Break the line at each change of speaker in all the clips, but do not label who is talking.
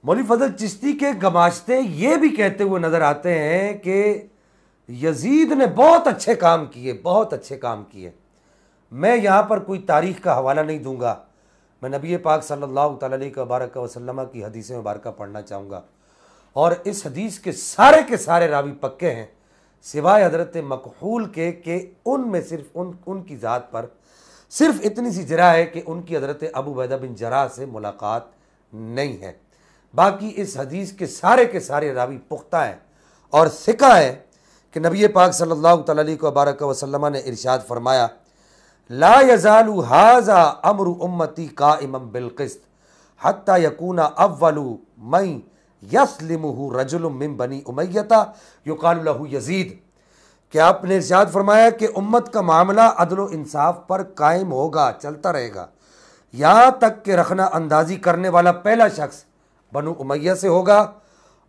मौलवी फजल चिश्ती के गमाश्ते ये भी कहते हुए नजर आते हैं कि यजीद ने बहुत अच्छे काम किए, बहुत अच्छे काम किए। मैं यहाँ पर कोई तारीख़ का हवाला नहीं दूंगा, मैं नबी पाक सल्लल्लाहु अलैहि वसल्लम की हदीस मुबारक पढ़ना चाहूँगा। और इस हदीस के सारे रावी पक्के हैं सिवाय हज़रत मकहूल के उनमें सिर्फ उनकी ज़ात पर सिर्फ इतनी सी जरा है कि उनकी हज़रत अबू उबैदा बिन जराह से मुलाकात नहीं है। बाकी इस हदीस के सारे रावी पुख्ता हैं और सिका है कि नबी पाक सल्लल्लाहु अलैहि वसल्लम ने इरशाद फरमाया, ला यज़ालु हाज़ा अम्रु उम्मती काइमम बिलक़िस्त हत्ता यकूना अव्वलु मई यस्लिमुहु रजुलुम मिन बनी उमय्यता युक़ालु लहू यजीद। कि आपने इरशाद फरमाया कि उम्मत का मामला अदल इंसाफ पर कायम होगा, चलता रहेगा, यहाँ तक कि रखना अंदाजी करने वाला पहला शख्स बनु उमैया से होगा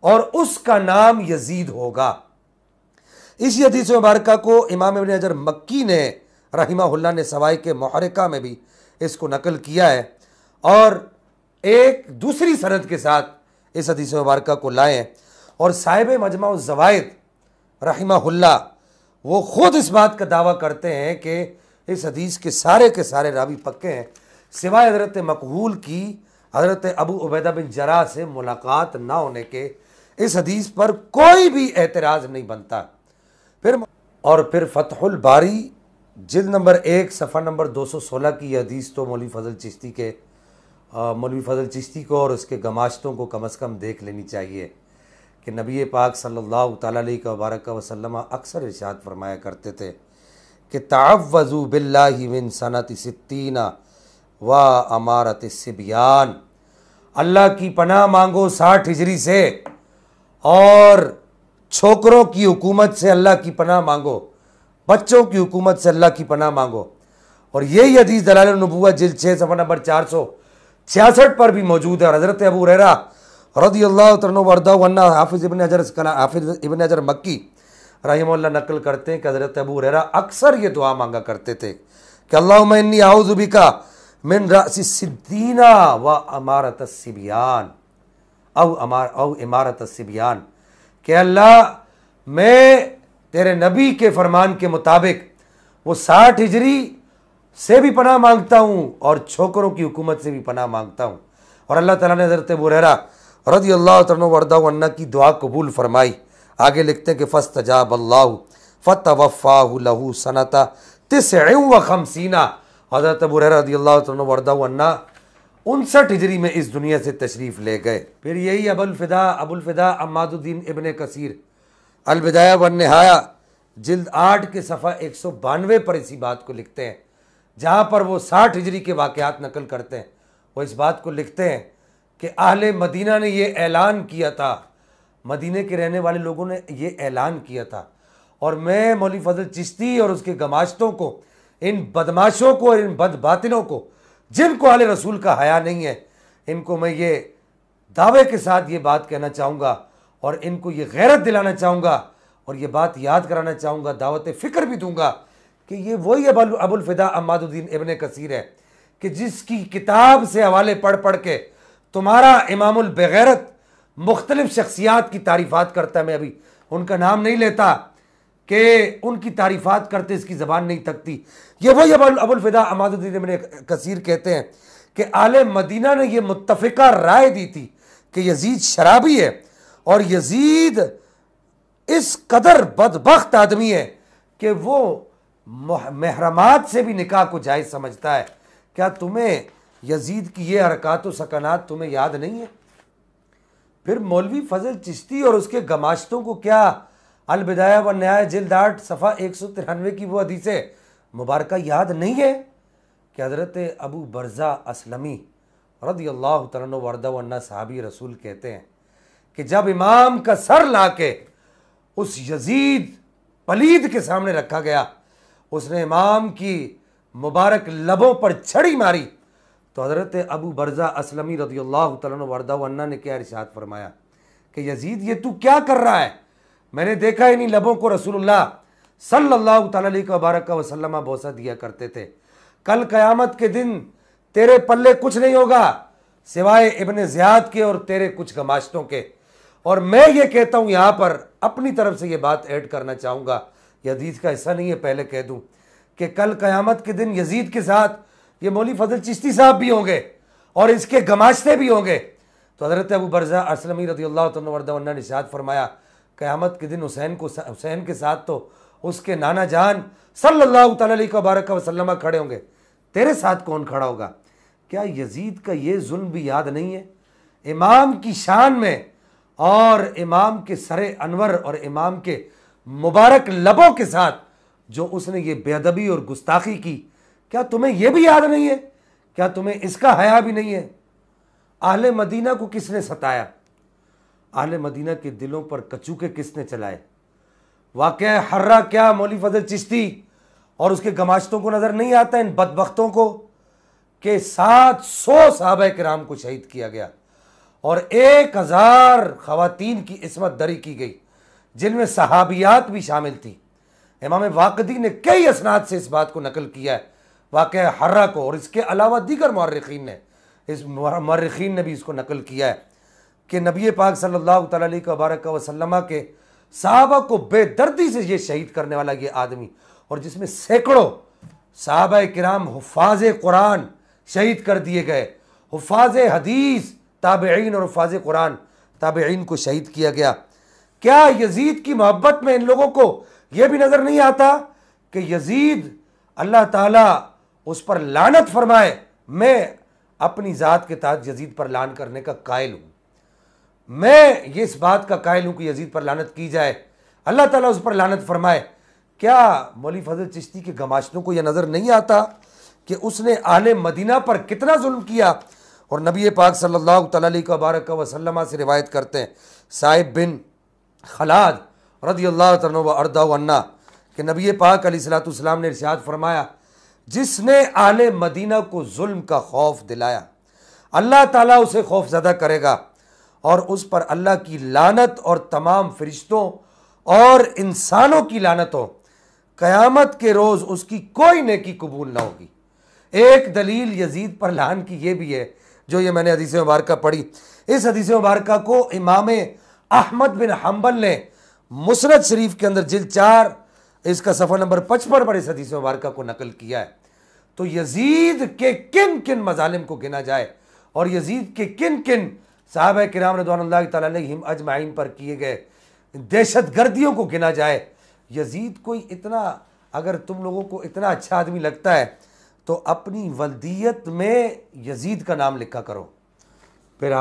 और उसका नाम यजीद होगा। इस हदीस मुबारक को इमाम इब्न हजर मक्की ने रहिमहुल्लाह ने सवाई के मुहर्रिका में भी इसको नकल किया है और एक दूसरी सनद के साथ इस हदीस मुबारक को लाए हैं। और साहिब मजमा ज़वाइद रहिमहुल्लाह वो ख़ुद इस बात का दावा करते हैं कि इस हदीस के सारे रावी पक्के हैं सिवाय हज़रत मकहूल की हज़रत अबू उबैदा बिन जराह से मुलाकात ना होने के इस हदीस पर कोई भी एतराज़ नहीं बनता। फिर फ़तहुल बारी जिल्द नंबर 1 सफ़ा नंबर 216 की यह हदीस तो मौलवी फ़ज़ल चिश्ती को और उसके गमाश्तों को कम अज़ कम देख लेनी चाहिए कि नबी पाक सल्लल्लाहु अलैहि वसल्लम अक्सर इरशाद फरमाया करते थे कि तअव्वज़ू बिल्लाहि मिन सनति सित्तीना व अमारत सिबियान, अल्लाह की पनाह मांगो 60 हिजरी से और छोकरों की हुकूमत से अल्लाह की पनाह मांगो, बच्चों की हुकूमत से अल्लाह की पनाह मांगो। और यही हदीस दलाइल नबुव्वत जिल्द 6 सफ़ा नंबर 466 पर भी मौजूद है। और हज़रत अबू हुरैरा रज़ियल्लाहु तआला अन्हु वन्ना हाफिज़ इब्न हजर मक्की रहिमहुल्लाह नकल करते हैं कि हज़रत अबू हुरैरा अक्सर ये दुआ मांगा करते थे कि अल्लाहुम्मा इन्नी आऊज़ु बिका मिन रअसी सिद्दीना व अमारत सिबियान औ इमारत सिबियान, कि अल्लाह मैं तेरे नबी के फरमान के मुताबिक वो 60 हिजरी से भी पनाह मांगता हूँ और छोकरों की हुकूमत से भी पनाह मांगता हूँ। और अल्लाह ताला ने हज़रत अबू हुरैरा रज़ियल्लाहु तआला अन्हु की दुआ कबूल फरमाई। आगे लिखते हैं कि फ़स्तजाब अल्लाहु फ़तवफ़्फ़ाहु लहू सनता 59। हज़रत अबू हुरैरा रज़ियल्लाहु तआला अन्हु 59 हिजरी में इस दुनिया से तशरीफ़ ले गए। फिर यही अबुल फ़िदा अम्मादुद्दीन इब्न कसीर अल बिदाया वन निहाया जिल्द 8 के सफ़ा 192 पर इसी बात को लिखते हैं, जहाँ पर वो 60 हिजरी के वाक़यात नकल करते हैं। वो इस बात को लिखते हैं कि अहले मदीना ने ये ऐलान किया था, मदीने के रहने वाले लोगों ने ये ऐलान किया था, और मैं मौलवी फजल चिश्ती और उसके गमाश्तों को, इन बदमाशों को और इन बदबातिनों को जिनको अहले रसूल का हया नहीं है, इनको मैं ये दावे के साथ ये बात कहना चाहूँगा और इनको ये गैरत दिलाना चाहूँगा और ये बात याद कराना चाहूँगा, दावत फ़िक्र भी दूँगा कि ये वही अबुल फ़िदा अम्मादुद्दीन इब्न कसीर है कि जिसकी किताब से हवाले पढ़ पढ़ के तुम्हारा इमामुल बेगैरत मुख्तलिफ शख्सियात की तारीफ़ात करता है। मैं अभी उनका नाम नहीं लेता कि उनकी तारीफ़ात करते इसकी ज़बान नहीं थकती। ये वही अबुल फ़िदा अम्मादुद्दीन इब्न कसीर कहते हैं कि आले मदीना ने यह मुत्तफ़िका राय दी थी कि यजीद शराबी है और यजीद इस कदर बदबख्त आदमी है कि वो महरमात से भी निकाह को जायज़ समझता है। क्या तुम्हें यजीद की ये हरकत व सकनात तुम्हें याद नहीं है? फिर मौलवी फजल चिश्ती और उसके गमाश्तों को क्या अल बिदाया व निहाया जिल्द 8 सफ़ा 193 की वो हदीस मुबारक याद नहीं है कि हज़रत अबू बरज़ा असलमी रज़ियल्लाहु तआला अन्हु सहाबी रसूल कहते हैं कि जब इमाम का सर ला के उस यजीद पलीद के सामने रखा गया, उसने इमाम की मुबारक लबों पर छड़ी मारी, तो हज़रत अबू बरज़ा असलमी रज़ियल्लाहु तआला अन्हु ने क्या इरशाद फरमाया कि यजीद ये तू क्या कर रहा है? मैंने देखा इन्हीं लबों को रसूलुल्लाह सल्लल्लाहु अलैहि वसल्लम बोसा दिया करते थे। कल क़यामत के दिन तेरे पल्ले कुछ नहीं होगा सिवाय इब्न ज़ियाद के और तेरे कुछ गमाश्तों के। और मैं ये कहता हूँ यहाँ पर अपनी तरफ से ये बात ऐड करना चाहूँगा, ये हदीस का हिस्सा नहीं है, पहले कह दूँ कि कल क़यामत के दिन यजीद के साथ ये मौलवी फजल चिश्ती साहब भी होंगे और इसके गमाश्ते भी होंगे। तो हज़रत अबू बरज़ा असलमी रज़ियल्लाहु तआला अन्हु ने इरशाद फरमाया, क़यामत के दिन हुसैन के साथ तो उसके नाना जान सल्लल्लाहु अलैहि वसल्लम खड़े होंगे, तेरे साथ कौन खड़ा होगा? क्या यजीद का ये जुल्म भी याद नहीं है? इमाम की शान में और इमाम के सरे अनवर और इमाम के मुबारक लबों के साथ जो उसने ये बेअदबी और गुस्ताखी की, क्या तुम्हें यह भी याद नहीं है? क्या तुम्हें इसका हया भी नहीं है? आहले मदीना को किसने सताया? आहले मदीना के दिलों पर कचूके किसने चलाए? वाक़या हर्रा क्या मौलवी फजल चिश्ती और उसके गमाश्तों को नजर नहीं आता, इन बदबख्तों को, कि 700 सहाबा किराम को शहीद किया गया और 1000 खवातीन की इस्मत दरी की गई, जिनमें सहाबियात भी शामिल थी। इमाम वाक़दी ने कई असनाद से इस बात को नकल किया है, वाक़या हर्रा को, और इसके अलावा दीगर मुअर्रिखीन ने भी इसको नकल किया है कि नबी पाक सल्लल्लाहु अलैहि वसल्लम के सहाबा को बेदर्दी से ये शहीद करने वाला ये आदमी, और जिसमें सैकड़ों सहाबा किराम हुफ़ाज़ कुरान शहीद कर दिए गए, हुफ़ाज़ हदीस ताबईन और हुफ़ाज़ कुरान ताबईन को शहीद किया गया। क्या यजीद की मोहब्बत में इन लोगों को यह भी नज़र नहीं आता कि यजीद अल्लाह ताला उस पर लानत फरमाए? मैं अपनी ज़ात के तहत यजीद पर लान करने का कायल हूँ, मैं ये इस बात का कायल हूँ कि यजीद पर लानत की जाए, अल्लाह ताला उस पर लानत फरमाए। क्या मौलवी फजल चिश्ती के गमाश्तों को यह नज़र नहीं आता कि उसने आहले मदीना पर कितना जुल्म किया? और नबी पाक सल्लल्लाहु अलैहि वसल्लम से रिवायत करते हैं साहिब बिन खलाद रज़ियल्लाहु तआला अर्दा अन्ना कि नबी पाक अलैहिस्सलाम ने इरशाद फरमाया, जिसने आहले मदीना को जुल्म का खौफ दिलाया, अल्लाह ताला उसे खौफज़दा करेगा और उस पर अल्लाह की लानत और तमाम फरिश्तों और इंसानों की लानत हो, क़यामत के रोज़ उसकी कोई नेकी कबूल ना होगी। एक दलील यजीद पर लान की ये भी है, जो ये मैंने हदीस मुबारक पढ़ी, इस हदीस मुबारक को इमाम अहमद बिन हम्बल ने मुस्नद शरीफ के अंदर जिल्द 4 इसका सफ़ा नंबर 55 पर इस हदीस मुबारक को नकल किया है। तो यजीद के किन किन मजालिम को गिना जाए और यजीद के किन किन सहाबा किराम रज़ियल्लाहु तआला अलैहिम अजमाइन पर किए गए दहशत गर्दियों को गिना जाए, यजीद कोई इतना, अगर तुम लोगों को इतना अच्छा आदमी लगता है तो अपनी वल्दियत में यजीद का नाम लिखा करो। फिर